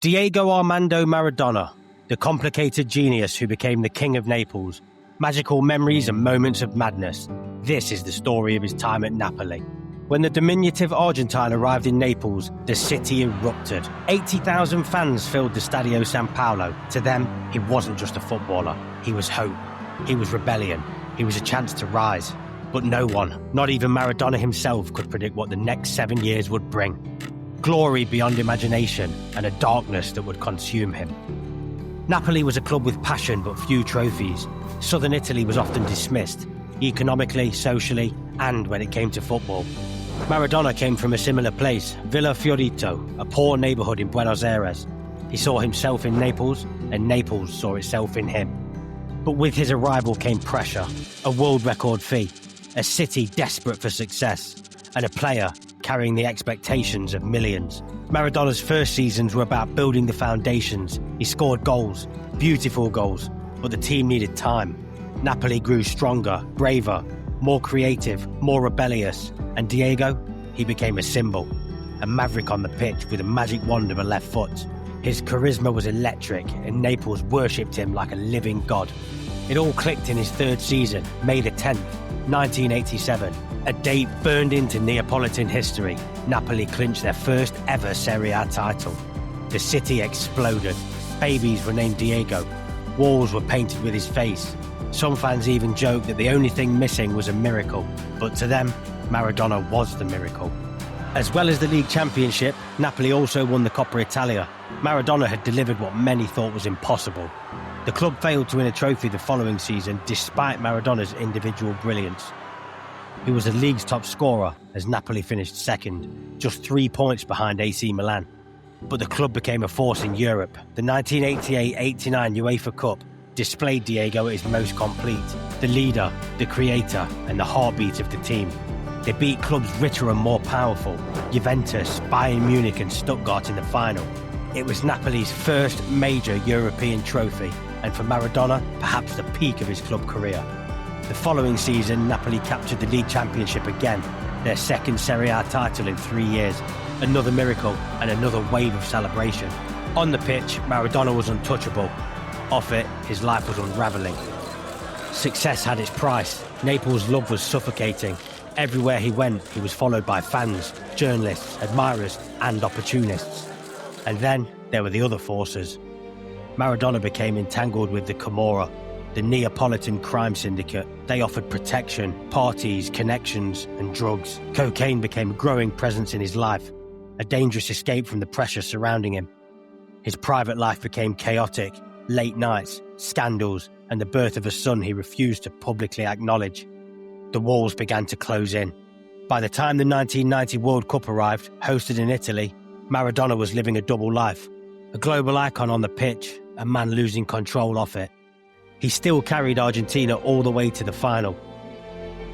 Diego Armando Maradona, the complicated genius who became the king of Naples, magical memories and moments of madness. This is the story of his time at Napoli. When the diminutive Argentine arrived in Naples, the city erupted. 80,000 fans filled the Stadio San Paolo. To them, he wasn't just a footballer. He was hope. He was rebellion. He was a chance to rise. But no one, not even Maradona himself, could predict what the next 7 years would bring. Glory beyond imagination and a darkness that would consume him. Napoli was a club with passion but few trophies. Southern Italy was often dismissed, economically, socially, and when it came to football. Maradona came from a similar place, Villa Fiorito, a poor neighbourhood in Buenos Aires. He saw himself in Naples, and Naples saw itself in him. But with his arrival came pressure, a world record fee, a city desperate for success, and a player carrying the expectations of millions. Maradona's first seasons were about building the foundations. He scored goals, beautiful goals, but the team needed time. Napoli grew stronger, braver, more creative, more rebellious, and Diego, he became a symbol, a maverick on the pitch with a magic wand of a left foot. His charisma was electric, and Naples worshipped him like a living god. It all clicked in his third season, May the 10th, 1987. A date burned into Neapolitan history. Napoli clinched their first ever Serie A title. The city exploded. Babies were named Diego. Walls were painted with his face. Some fans even joked that the only thing missing was a miracle. But to them, Maradona was the miracle. As well as the league championship, Napoli also won the Coppa Italia. Maradona had delivered what many thought was impossible. The club failed to win a trophy the following season despite Maradona's individual brilliance. He was the league's top scorer as Napoli finished second, just 3 points behind AC Milan. But the club became a force in Europe. The 1988-89 UEFA Cup displayed Diego at his most complete, the leader, the creator, and the heartbeat of the team. They beat clubs richer and more powerful, Juventus, Bayern Munich and Stuttgart in the final. It was Napoli's first major European trophy, and for Maradona, perhaps the peak of his club career. The following season, Napoli captured the league championship again, their second Serie A title in 3 years. Another miracle and another wave of celebration. On the pitch, Maradona was untouchable. Off it, his life was unravelling. Success had its price. Naples' love was suffocating. Everywhere he went, he was followed by fans, journalists, admirers, and opportunists. And then there were the other forces. Maradona became entangled with the Camorra, the Neapolitan crime syndicate. They offered protection, parties, connections, and drugs. Cocaine became a growing presence in his life, a dangerous escape from the pressure surrounding him. His private life became chaotic, late nights, scandals, and the birth of a son he refused to publicly acknowledge. The walls began to close in. By the time the 1990 World Cup arrived, hosted in Italy, Maradona was living a double life. A global icon on the pitch, a man losing control off it. He still carried Argentina all the way to the final.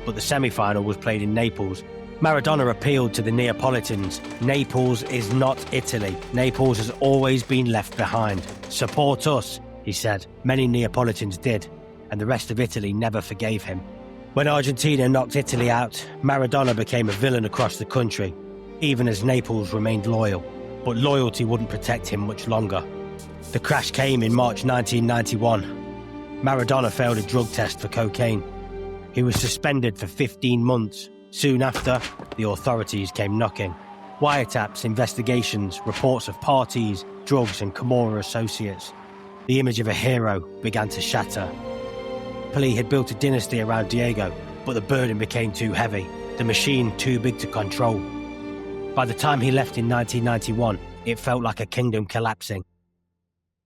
But the semi-final was played in Naples. Maradona appealed to the Neapolitans. Naples is not Italy. Naples has always been left behind. Support us, he said. Many Neapolitans did, and the rest of Italy never forgave him. When Argentina knocked Italy out, Maradona became a villain across the country, even as Naples remained loyal. But loyalty wouldn't protect him much longer. The crash came in March 1991. Maradona failed a drug test for cocaine. He was suspended for 15 months. Soon after, the authorities came knocking. Wiretaps, investigations, reports of parties, drugs and Camorra associates. The image of a hero began to shatter. Napoli had built a dynasty around Diego, but the burden became too heavy, the machine too big to control. By the time he left in 1991, it felt like a kingdom collapsing.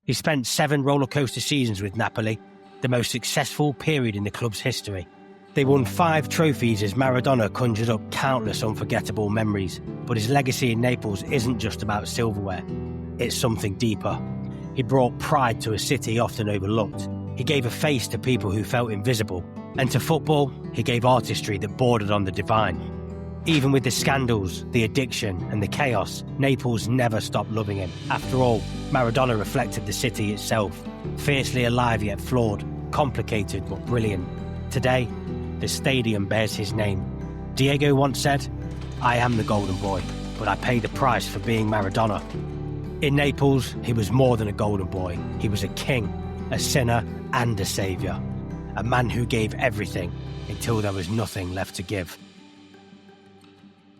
He spent 7 roller-coaster seasons with Napoli, the most successful period in the club's history. They won 5 trophies as Maradona conjured up countless unforgettable memories. But his legacy in Naples isn't just about silverware. It's something deeper. He brought pride to a city often overlooked. He gave a face to people who felt invisible. And to football, he gave artistry that bordered on the divine. Even with the scandals, the addiction and the chaos, Naples never stopped loving him. After all, Maradona reflected the city itself. Fiercely alive yet flawed, complicated but brilliant. Today, the stadium bears his name. Diego once said, "I am the golden boy, but I pay the price for being Maradona." In Naples, he was more than a golden boy. He was a king, a sinner, and a saviour. A man who gave everything until there was nothing left to give.